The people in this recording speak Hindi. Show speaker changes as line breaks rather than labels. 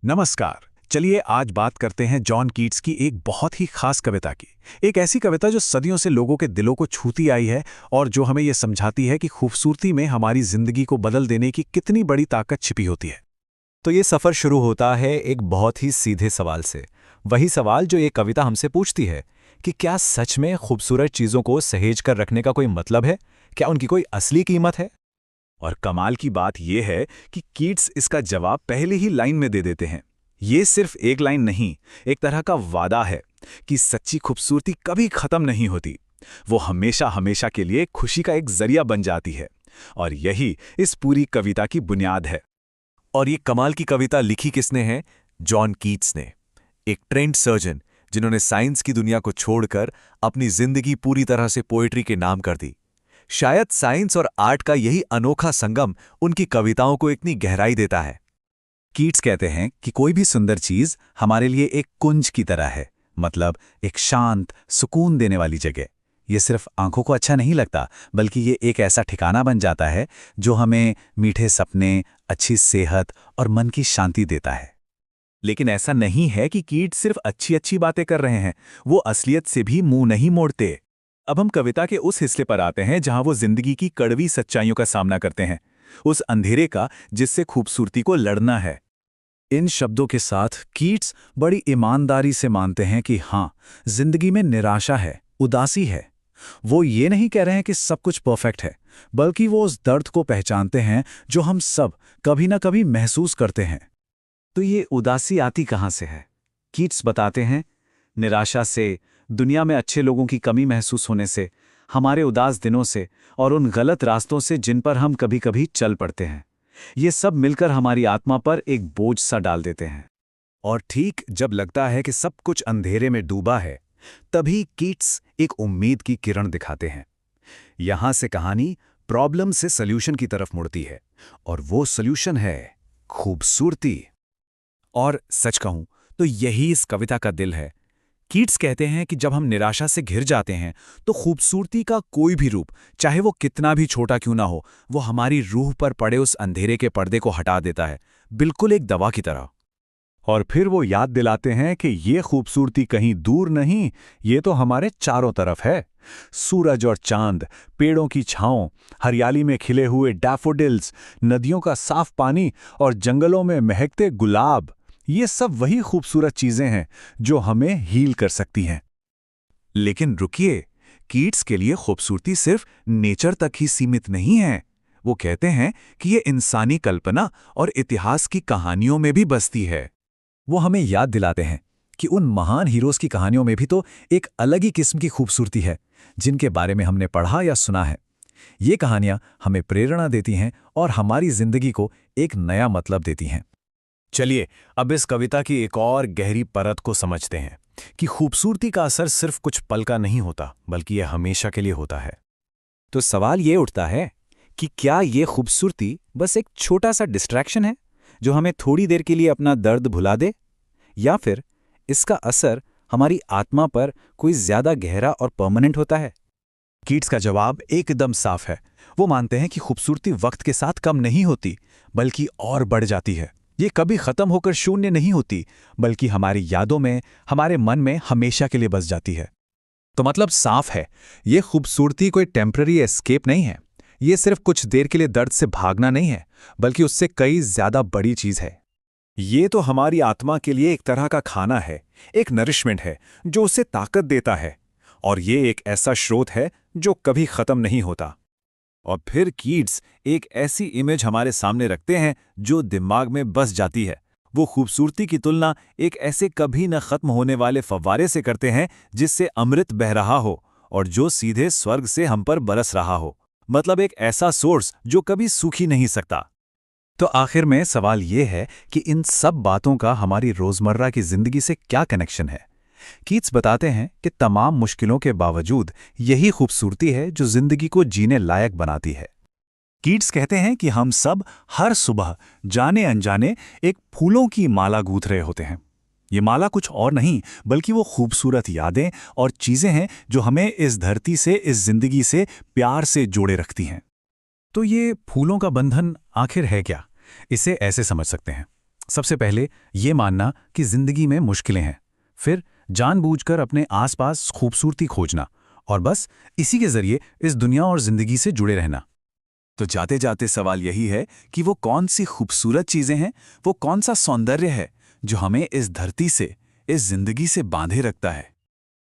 नमस्कार। चलिए आज बात करते हैं जॉन कीट्स की एक बहुत ही खास कविता की। एक ऐसी कविता जो सदियों से लोगों के दिलों को छूती आई है और जो हमें ये समझाती है कि खूबसूरती में हमारी जिंदगी को बदल देने की कितनी बड़ी ताकत छिपी होती है।
तो ये सफ़र शुरू होता है एक बहुत ही सीधे सवाल से। वही सवाल जो ये कविता हमसे पूछती है कि क्या सच में खूबसूरत चीज़ों को सहेज कर रखने का कोई मतलब है? क्या उनकी कोई असली कीमत है?
और कमाल की बात यह है कि कीट्स इसका जवाब पहले ही लाइन में दे देते हैं। ये सिर्फ एक लाइन नहीं, एक तरह का वादा है कि सच्ची खूबसूरती कभी खत्म नहीं होती। वो हमेशा हमेशा के लिए खुशी का एक जरिया बन जाती है। और यही इस पूरी कविता की बुनियाद है।
और ये कमाल की कविता लिखी किसने है? जॉन कीट्स ने, एक ट्रेंड सर्जन जिन्होंने साइंस की दुनिया को छोड़कर अपनी जिंदगी पूरी तरह से पोएट्री के नाम कर दी। शायद साइंस और आर्ट का यही अनोखा संगम उनकी कविताओं को इतनी गहराई देता है।
कीट्स कहते हैं कि कोई भी सुंदर चीज हमारे लिए एक कुंज की तरह है, मतलब एक शांत, सुकून देने वाली जगह। ये सिर्फ आंखों को अच्छा नहीं लगता, बल्कि ये एक ऐसा ठिकाना बन जाता है जो हमें मीठे सपने, अच्छी सेहत और मन की शांति देता है। लेकिन ऐसा नहीं है कि कीट्स सिर्फ अच्छी अच्छी बातें कर रहे हैं, वो असलियत से भी मुंह नहीं मोड़ते। अब हम कविता के उस हिस्से पर आते हैं जहां वो जिंदगी की कड़वी सच्चाइयों का सामना करते हैं, उस अंधेरे का जिससे खूबसूरती को लड़ना है। इन शब्दों के साथ कीट्स बड़ी ईमानदारी से मानते हैं कि हाँ, जिंदगी में निराशा है, उदासी है। वो ये नहीं कह रहे हैं कि सब कुछ परफेक्ट है, बल्कि वो उस दर्द को पहचानते हैं जो हम सब कभी ना कभी महसूस करते हैं। तो ये उदासी आती कहाँ से है? कीट्स बताते हैं, निराशा से, दुनिया में अच्छे लोगों की कमी महसूस होने से, हमारे उदास दिनों से और उन गलत रास्तों से जिन पर हम कभी कभी चल पड़ते हैं। ये सब मिलकर हमारी आत्मा पर एक बोझ सा डाल देते हैं। और ठीक जब लगता है कि सब कुछ अंधेरे में डूबा है, तभी कीट्स एक उम्मीद की किरण दिखाते हैं। यहां से कहानी प्रॉब्लम से सल्यूशन की तरफ मुड़ती है, और वो सल्यूशन है खूबसूरती। और सच कहूं तो यही इस कविता का दिल है। कीट्स कहते हैं कि जब हम निराशा से घिर जाते हैं तो खूबसूरती का कोई भी रूप, चाहे वो कितना भी छोटा क्यों ना हो, वो हमारी रूह पर पड़े उस अंधेरे के पर्दे को हटा देता है, बिल्कुल एक दवा की तरह। और फिर वो याद दिलाते हैं कि ये खूबसूरती कहीं दूर नहीं, ये तो हमारे चारों तरफ है। सूरज और चांद, पेड़ों की छांव, हरियाली में खिले हुए डैफोडिल्स, नदियों का साफ पानी और जंगलों में महकते गुलाब, ये सब वही खूबसूरत चीजें हैं जो हमें हील कर सकती हैं। लेकिन रुकिए, कीट्स के लिए खूबसूरती सिर्फ नेचर तक ही सीमित नहीं है। वो कहते हैं कि ये इंसानी कल्पना और इतिहास की कहानियों में भी बसती है। वो हमें याद दिलाते हैं कि उन महान हीरोज की कहानियों में भी तो एक अलग ही किस्म की खूबसूरती है, जिनके बारे में हमने पढ़ा या सुना है। ये कहानियां हमें प्रेरणा देती हैं और हमारी जिंदगी को एक नया मतलब देती हैं। चलिए अब इस कविता की एक और गहरी परत को समझते हैं कि खूबसूरती का असर सिर्फ कुछ पल का नहीं होता, बल्कि यह हमेशा के लिए होता है। तो सवाल ये उठता है कि क्या ये खूबसूरती बस एक छोटा सा डिस्ट्रैक्शन है जो हमें थोड़ी देर के लिए अपना दर्द भुला दे, या फिर इसका असर हमारी आत्मा पर कोई ज्यादा गहरा और परमानेंट होता है? कीट्स का जवाब एकदम साफ है। वो मानते हैं कि खूबसूरती वक्त के साथ कम नहीं होती, बल्कि और बढ़ जाती है। ये कभी खत्म होकर शून्य नहीं होती, बल्कि हमारी यादों में, हमारे मन में हमेशा के लिए बस जाती है। तो मतलब साफ है, ये खूबसूरती कोई टेम्पररी एस्केप नहीं है। ये सिर्फ कुछ देर के लिए दर्द से भागना नहीं है, बल्कि उससे कई ज्यादा बड़ी चीज है। ये तो हमारी आत्मा के लिए एक तरह का खाना है, एक नरिशमेंट है जो उसे ताकत देता है। और ये एक ऐसा स्रोत है जो कभी खत्म नहीं होता। और फिर कीट्स एक ऐसी इमेज हमारे सामने रखते हैं जो दिमाग में बस जाती है। वो खूबसूरती की तुलना एक ऐसे कभी न खत्म होने वाले फव्वारे से करते हैं जिससे अमृत बह रहा हो और जो सीधे स्वर्ग से हम पर बरस रहा हो। मतलब एक ऐसा सोर्स जो कभी सूख ही नहीं सकता। तो आखिर में सवाल ये है कि इन सब बातों का हमारी रोजमर्रा की जिंदगी से क्या कनेक्शन है? कीट्स बताते हैं कि तमाम मुश्किलों के बावजूद यही खूबसूरती है जो जिंदगी को जीने लायक बनाती है। कीट्स कहते हैं कि हम सब हर सुबह जाने अनजाने एक फूलों की माला गूंथ रहे होते हैं। ये माला कुछ और नहीं, बल्कि वो खूबसूरत यादें और चीजें हैं जो हमें इस धरती से, इस जिंदगी से प्यार से जोड़े रखती हैं। तो ये फूलों का बंधन आखिर है क्या? इसे ऐसे समझ सकते हैं सबसे पहले ये मानना कि जिंदगी में मुश्किलें हैं, फिर जानबूझकर अपने आसपास खूबसूरती खोजना, और बस इसी के जरिए इस दुनिया और जिंदगी से जुड़े रहना।
तो जाते जाते सवाल यही है कि वो कौन सी खूबसूरत चीजें हैं, वो कौन सा सौंदर्य है जो हमें इस धरती से, इस जिंदगी से बांधे रखता है।